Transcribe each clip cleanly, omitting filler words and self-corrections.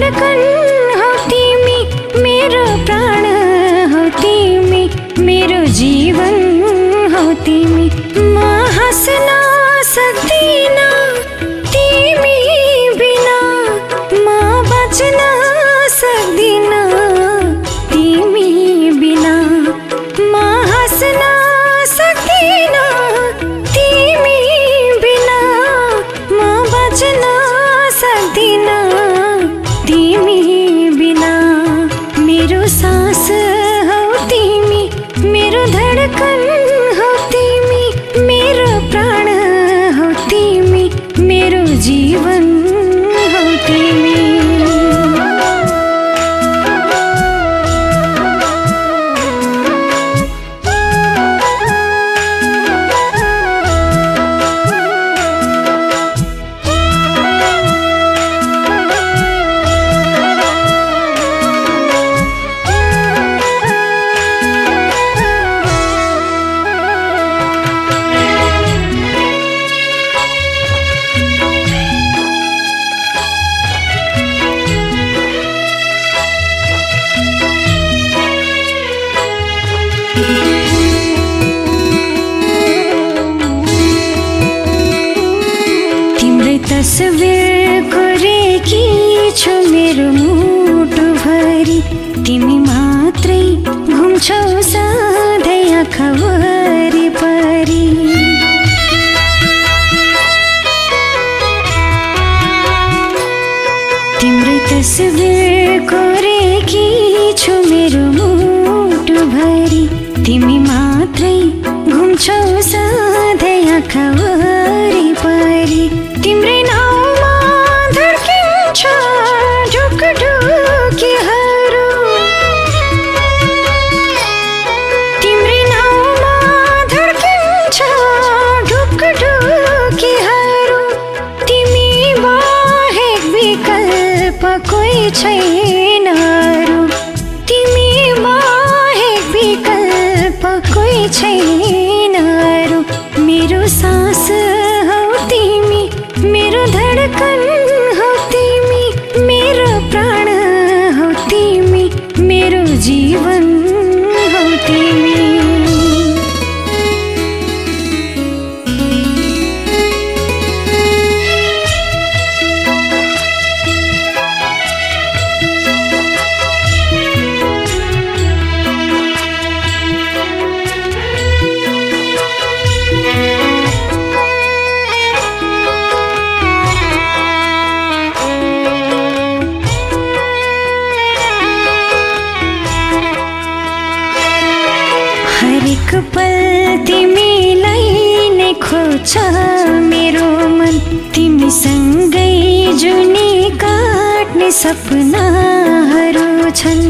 धडकन हौ तिमी, मेरो प्राण हौ तिमी, मेरो जीवन हौ तिमी। म हाँस्न सक्दिन तिमी बिना, म बाँच्न सक्दिन तिमी बिना। म हाँस्न सक्दिन तिमी बिना, म बाँच्न सक्दिन तिमी बिना। मेरो सास हौ तिमी, मेरो धडकन हौ तिमी, मेरो प्राण हौ तिमी, मेरो जीवन हौ तिमी। तस्बिर कोरेकी छु मेरो मुटुभरि, तिमी मात्रै घुम्छौ सधैँ आँखा वरिपरि। तिम्रै तस्बिर कोरेकी छु मेरो मुटुभरि, तिमी मात्रै घुम्छौ सधैँ आँखा वरिपरि। तिम्रै नाउँमा धड्किन्छ ढुकढुकीहरू, तिम्रै नाउँमा धड्किन्छ ढुकढुकीहरू। तिमी बाहेक विकल्प कोही छैन अरू, तिमी बाहेक विकल्प कोही छैन अरू। मेरो सास हौ तिमी, मेरो धडकन हौ तिमी, मेरो प्राण हौ तिमी, मेरो जीवन हौ तिमी। हरेक पल तिमीलाई नै खोज्छ मेरो मन, तिमीसँगै जुनी काट्ने सपनाहरू छन्।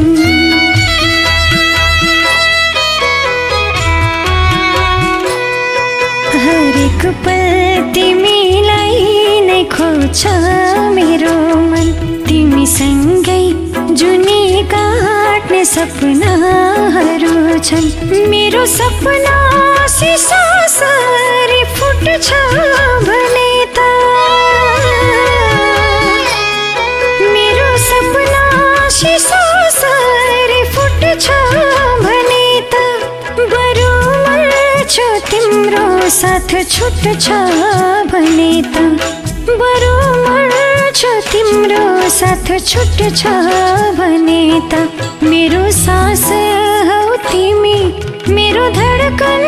हरेक पल तिमीलाई नै खोज्छ मेरो मन, तिमीसँगै जुनी काट्ने सपनाहरू छन्। मेरो सपना सिसा सरी फुट्छ भने त, मेरो सपना सिसा सरी फुट्छ भने त, बरु मर्छु तिम्रो साथ छुट्छ भने त, बरु मर्छु तिम्रो साथ छुट्छ भने त। मेरो सास हौ तिमी, मेरो धडकन